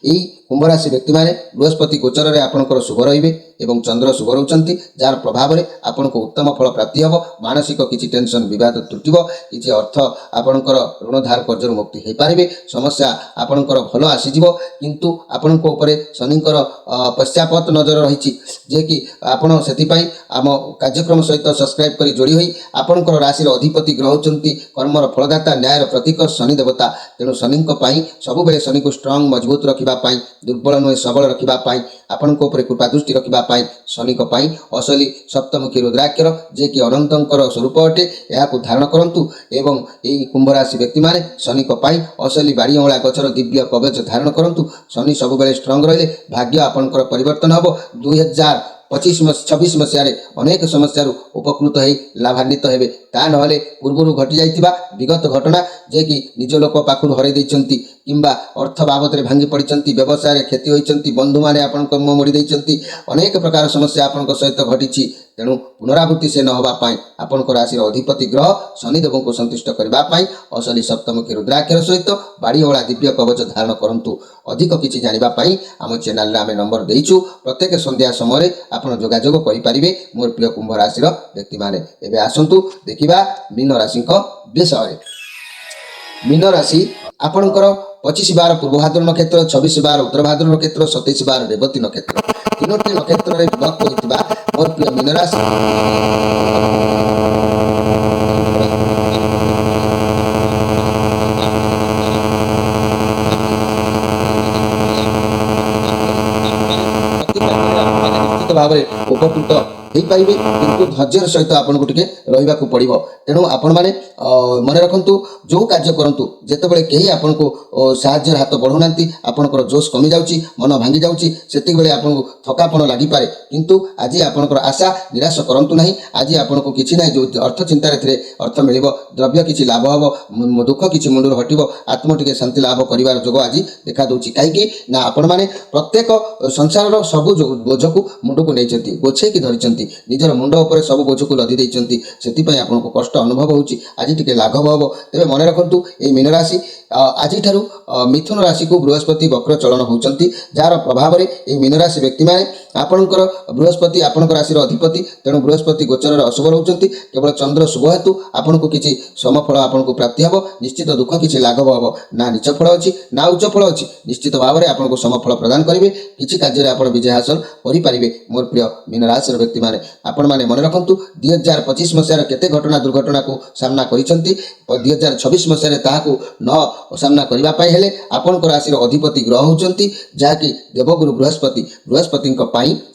यही कुंभ राशि व्यक्ति मैंने बृहस्पति गोचर में आपंकर शुभ रे एवं चंद्र शुभ रोचंती जार प्रभाव में आपन को उत्तम फल प्राप्ति हम मानसिक किसी टेंशन विवाद त्रुटिब किसी अर्थ आपणकर ऋण धार कर्ज मुक्ति हो पारे समस्या आपणकर भल आसीज किंतु आपण शनिकर पश्चापत नजर रही जे कि आपड़ से आम कार्यक्रम सहित सब्सक्राइब कर जोड़ी हुई आपणकर राशि अधिपति ग्रह होती कर्मर फलदाता न्यायर प्रतीक शनि देवता तेणु शनि सब शनि को स्ट्रंग मजबूत रखापी दुर्बल नुहे सबल रखापी आपण कृपा दृष्टि रखापी शनि असली सप्तमुखी रुद्राक्षर जे कि अनंतर स्वरूप अटे यह धारण करूँ एवं यही कुंभ राशि व्यक्ति मैंने शनि असली बाड़ी अँला गचर दिव्य कवच धारण करूँ शनि सब स्ट्रंग रही भाग्य आपंकर परिवर्तन हम 2025-26 मसीह अनेक समस्या उपकृत हो लाभान्वित हे ता ना पूर्व घटी जाइथिबा विगत घटना जे कि निज लोक पाखु हरई देइचंती किंबा अर्थ बाबद भांगी पड़ती व्यवसाय क्षति होती बंधु मैंने आप मोड़ी देइचंती अनेक प्रकार समस्या आपण सहित घटी तेणु पुनरावृत्ति से न होगापाई आपंकर राशि अधिपति ग्रह शनिदेव को संतुष्ट करने असली सप्तमुखी रुद्राक्षर सहित बाड़ी ओला दिव्य कवच धारण करूँ अधिक किसी जानापी आम चैनल आम नंबर देचु प्रत्येक संध्या समय आप जोगाजोग करेंगे मोर प्रिय कुंभ राशि व्यक्ति मैंने एवं आसतु देखा मीन राशि विषय मीन राशि आपणकर 25/12 पूर्व भाद्र नक्षत्र 26/12 उत्तर भाद्र नक्षत्र 27/12 रेवती नक्षत्र तीनोटी नक्षत्र में विभक्त होता मोर प्रिय मीन राशि निश्चित भाव में उपकृत हो पारे किंतु धैर्यर सहित आपको टे रहा पड़ो तेणु आपण मैंने मन रखु जो कार्य करूँ जितेबाला कहीं आपन को साहाय्य हाथ बढ़ुना आपंकर जोश कमी जाऊँगी मन भांगी जाऊँगी से आपको थकापन लगिपे किंतु आज आपंकर आशा निराश करूँ ना आज आपको किसी ना जो अर्थ चिंतार थे अर्थ मिल द्रव्य किसी लाभ हम दुख किसी मुंडर हटो आत्म टे शांति लाभ कर जोग आज देखा दूसरी कहीं ना आपण मैंने प्रत्येक संसार सब बोझ को मुंड को नहीं गोछे धरी निजर मुंड उपर सब बोझ को लदी देती से आपको कष्ट अनुभव होची आज टिके लाघव हम तेज मन रखु ये मीन राशि आज मिथुन राशि को बृहस्पति वक्र चलन होती जार प्रभाव में ये मीन राशि व्यक्ति मैंने आपणकर बृहस्पति आपण राशि अधिपति तेणु बृहस्पति गोचर अशुभ रोचंती केवल चंद्र शुभ हेतु आपन को किसी समफल आपन को प्राप्ति हम निश्चित दुख किसी लाघव हम ना नीच फल अच्छी ना उच्च फल अच्छी निश्चित भाव में आपको समफल प्रदान करेंगे किसी कार्य आप विजय हासिल करेंगे मोर प्रिय मीन राशि व्यक्ति मैंने आपण मैंने मन रखु 2025 मसीहार केते घटना दुर्घटना को सामना करिसेंती 2026 मसीहार न सामना करने हेले आपण राशि अधिपति ग्रह होती जहाँकि देवगुरु बृहस्पति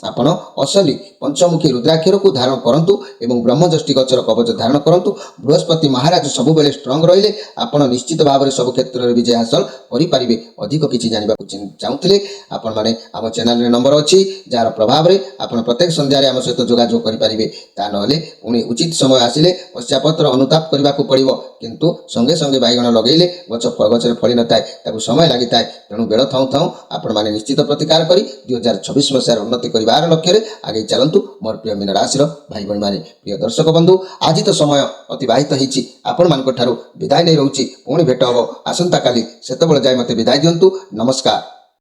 आपण असली पंचमुखी रुद्राक्षर को धारण करूँ एवं ब्रह्मजष्टि गचर कवच धारण करूँ बृहस्पति महाराज सबुबले स्ट्रंग रहिले आपण निश्चित भाव में सब क्षेत्र में विजय हासिल करेंगे अधिक किसी जानवा चाहूले आपण मैंने आम चैनल नंबर अच्छी जार प्रभाव में आप प्रत्येक संध्यारे आम सहित जोगाजोग करेंगे ता ना पुणी उचित समय आसिले पश्चापत्र अनुताप करने को पड़ो किंतु संगे संगे बैगण लगेले गचर फली न था समय लगी था तेणु बेड़ थाऊ थाऊ आपण मैंने निश्चित प्रतिकार कर 2026 मसीहार उन्नति करार लक्ष्य आगे चलतु मोर प्रिय मीन राशि भाई भाई मैंने प्रिय दर्शक बंधु आज तो समय अतिबाहित होती आपण मान विदाय नहीं रोचे पुणी भेट हम आसंता काली से जाए मत विदाय दिंतु नमस्कार।